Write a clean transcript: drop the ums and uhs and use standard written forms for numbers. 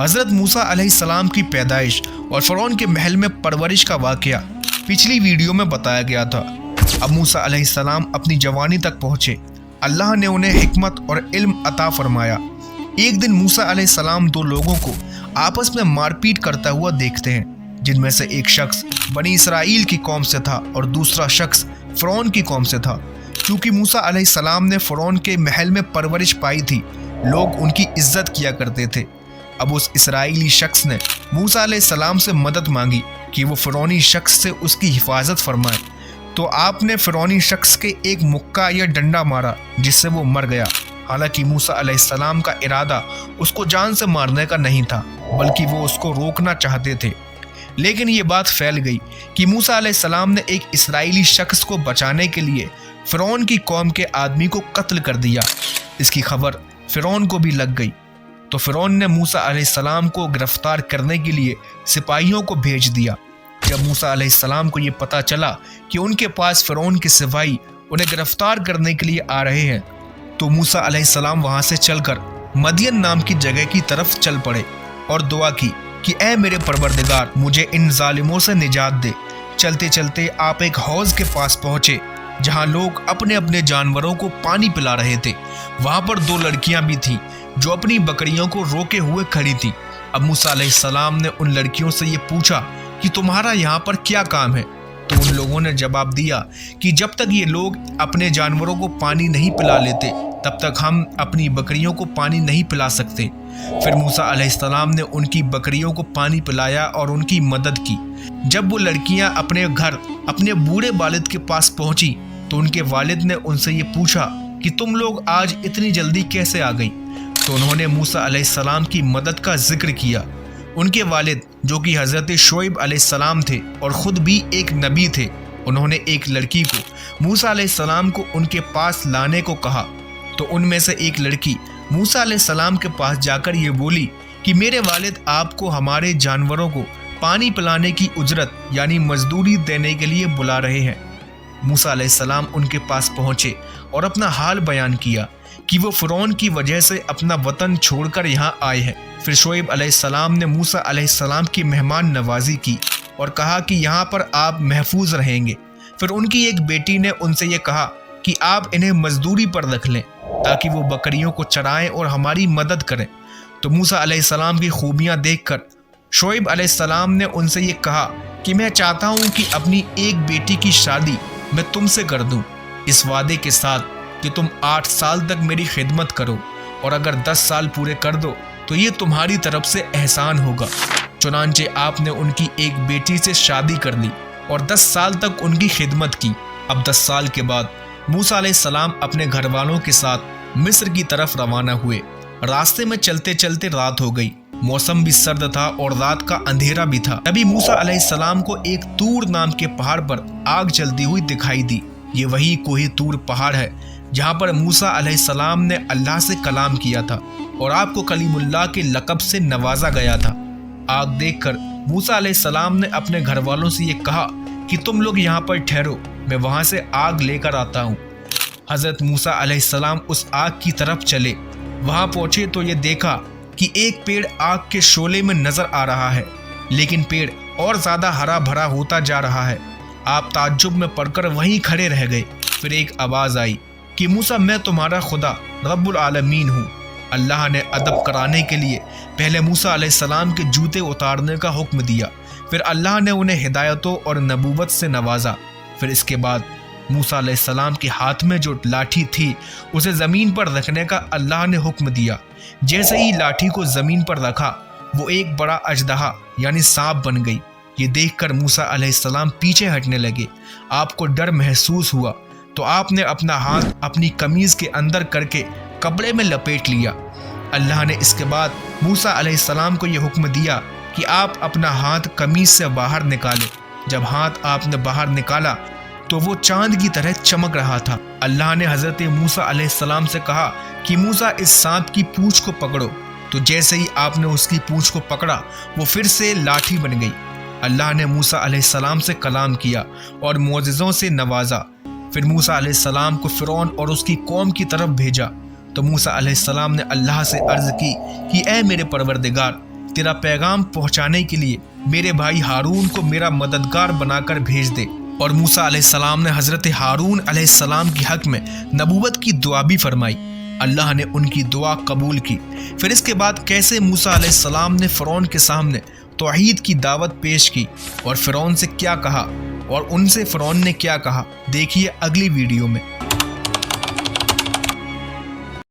हज़रत मूसा अलैहिस्सलाम की पैदाइश और फ़िरौन के महल में परवरिश का वाक़या पिछली वीडियो में बताया गया था। अब मूसा अलैहिस्सलाम अपनी जवानी तक पहुँचे। अल्लाह ने उन्हें हिकमत और इल्म अता फरमाया। एक दिन मूसा अलैहिस्सलाम दो लोगों को आपस में मारपीट करता हुआ देखते हैं, जिनमें से एक शख्स बनी इसराइल की कौम से था और दूसरा शख्स फ़िरौन की कौम से था। क्योंकि मूसा अलैहिस्सलाम ने फ़िरौन के महल में परवरिश पाई थी, लोग उनकी इज्जत किया करते थे। अब उस इसराइली शख्स ने मूसा अलैहिस्सलाम से मदद मांगी कि वो फ़िरौनी शख्स से उसकी हिफाजत फरमाए। तो आपने फ़िरौनी शख्स के एक मुक्का या डंडा मारा, जिससे वो मर गया। हालांकि मूसा अलैहिस्सलाम का इरादा उसको जान से मारने का नहीं था, बल्कि वो उसको रोकना चाहते थे। लेकिन ये बात फैल गई कि मूसा अलैहिस्सलाम ने एक इसराइली शख्स को बचाने के लिए फ़िरौन की कौम के आदमी को कत्ल कर दिया। इसकी खबर फ़िरौन को भी लग गई, तो फ़िरौन ने मूसा अलैहिस्सलाम को गिरफ्तार करने के लिए सिपाहियों को भेज दिया। जब मूसा अलैहिस्सलाम को ये पता चला कि उनके पास फ़िरौन के सिपाही उन्हें गिरफ्तार करने के लिए आ रहे हैं, तो मूसा अलैहिस्सलाम वहाँ से चलकर मदियन नाम की जगह की तरफ चल पड़े और दुआ की कि ऐ मेरे परवरदिगार, मुझे इन जालिमों से निजात दे। चलते चलते आप एक हौज के पास पहुँचे, जहाँ लोग अपने अपने जानवरों को पानी पिला रहे थे। वहाँ पर दो लड़कियाँ भी थीं जो अपनी बकरियों को रोके हुए खड़ी थी। अब मूसा अलैहिस्सलाम ने उन लड़कियों से ये पूछा कि तुम्हारा यहाँ पर क्या काम है? तो उन लोगों ने जवाब दिया कि जब तक ये लोग अपने जानवरों को पानी नहीं पिला लेते, तब तक हम अपनी बकरियों को पानी नहीं पिला सकते। फिर मूसा अलैहिस्सलाम ने उनकी बकरियों को पानी पिलाया और उनकी मदद की। जब वो लड़कियां अपने घर अपने बूढ़े वालिद के पास पहुंची, तो उनके वालिद ने उनसे ये पूछा कि तुम लोग आज इतनी जल्दी कैसे आ गई? तो उन्होंने मूसा अलैहिस्सलाम की मदद का जिक्र किया। उनके वालिद, जो कि हज़रत शुएब अलैहिस्सलाम थे और ख़ुद भी एक नबी थे, उन्होंने एक लड़की को मूसा अलैहिस्सलाम को उनके पास लाने को कहा। तो उनमें से एक लड़की मूसा अलैहिस्सलाम के पास जाकर ये बोली कि मेरे वालिद आपको हमारे जानवरों को पानी पिलाने की उजरत यानी मजदूरी देने के लिए बुला रहे हैं। मूसा अलैहिस्सलाम उनके पास पहुँचे और अपना हाल बयान किया कि वो फ़िरौन की वजह से अपना वतन छोड़कर यहाँ आए हैं। फिर शुएब अलैहिस्सलाम ने मूसा अलैहिस्सलाम की मेहमान नवाजी की और कहा कि यहाँ पर आप महफूज रहेंगे। फिर उनकी एक बेटी ने उनसे ये कहा कि आप इन्हें मजदूरी पर रख लें, ताकि वो बकरियों को चराएं और हमारी मदद करें। तो मूसा अलैहिस्सलाम की खूबियाँ देखकर शुएब अलैहिस्सलाम ने उनसे ये कहा कि मैं चाहता हूँ कि अपनी एक बेटी की शादी मैं तुमसे कर दूँ, इस वादे के साथ कि तुम 8 साल तक मेरी खिदमत करो, और अगर 10 साल पूरे कर दो तो ये तुम्हारी तरफ से एहसान होगा। चुनांचे आपने उनकी एक बेटी से शादी कर ली और 10 साल तक उनकी खिदमत की। अब 10 साल के बाद मूसा अलैहिस्सलाम अपने घर वालों के साथ मिस्र की तरफ रवाना हुए। रास्ते में चलते चलते रात हो गई। मौसम भी सर्द था और रात का अंधेरा भी था। तभी मूसा अलैहिस्सलाम को एक तूर नाम के पहाड़ पर आग जलती हुई दिखाई दी। ये वही कोही तूर पहाड़ है जहाँ पर मूसा अलैहिस्सलाम ने अल्लाह से कलाम किया था और आपको कलीमुल्लाह के लक़ब से नवाजा गया था। आग देखकर मूसा अलैहिस्सलाम ने अपने घर वालों से ये कहा कि तुम लोग यहाँ पर ठहरो, मैं वहाँ से आग लेकर आता हूँ। हज़रत मूसा अलैहिस्सलाम उस आग की तरफ चले। वहाँ पहुँचे तो ये देखा कि एक पेड़ आग के शोले में नज़र आ रहा है, लेकिन पेड़ और ज़्यादा हरा भरा होता जा रहा है। आप ताज्जुब में पड़कर वहीं खड़े रह गए। फिर एक आवाज़ आई कि मूसा, मैं तुम्हारा खुदा रब्बुल आलमीन हूँ। अल्लाह ने अदब कराने के लिए पहले मूसा अलैहिस्सलाम के जूते उतारने का हुक्म दिया। फिर अल्लाह ने उन्हें हिदायतों और नबूवत से नवाजा। फिर इसके बाद मूसा अलैहिस्सलाम के हाथ में जो लाठी थी उसे ज़मीन पर रखने का अल्लाह ने हुक्म दिया। जैसे ही लाठी को ज़मीन पर रखा, वो एक बड़ा अजदहा यानी सांप बन गई। ये देखकर मूसा अलैहिस्सलाम पीछे हटने लगे। आपको डर महसूस हुआ तो आपने अपना हाथ अपनी कमीज़ के अंदर करके कपड़े में लपेट लिया। अल्लाह ने इसके बाद मूसा अलैहिस्सलाम को यह हुक्म दिया कि आप अपना हाथ कमीज़ से बाहर निकालें। जब हाथ आपने बाहर निकाला तो वो चांद की तरह चमक रहा था। अल्लाह ने हज़रत मूसा अलैहिस्सलाम से कहा कि मूसा, इस सांप की पूंछ को पकड़ो। तो जैसे ही आपने उसकी पूंछ को पकड़ा, वो फिर से लाठी बन गई। अल्लाह ने मूसा अलैहिस्सलाम से कलाम किया और मोअज़िज़ों से नवाजा। फिर मूसा अलैहिस्सलाम को फ़िरौन और उसकी कौम की तरफ भेजा। तो मूसा अलैहिस्सलाम ने अल्लाह से अर्ज़ की कि ऐ मेरे परवरदिगार, तेरा पैगाम पहुंचाने के लिए मेरे भाई हारून को मेरा मददगार बनाकर भेज दे। और मूसा अलैहिस्सलाम ने हज़रत हारून अलैहिस्सलाम के हक में नबूवत की दुआ भी फरमाई। अल्लाह ने उनकी दुआ कबूल की। फिर इसके बाद कैसे मूसा अलैहिस्सलाम ने फ़िरौन के सामने तौहीद की दावत पेश की और फ़िरौन से क्या कहा और उनसे फ़िरौन ने क्या कहा, देखिए अगली वीडियो में।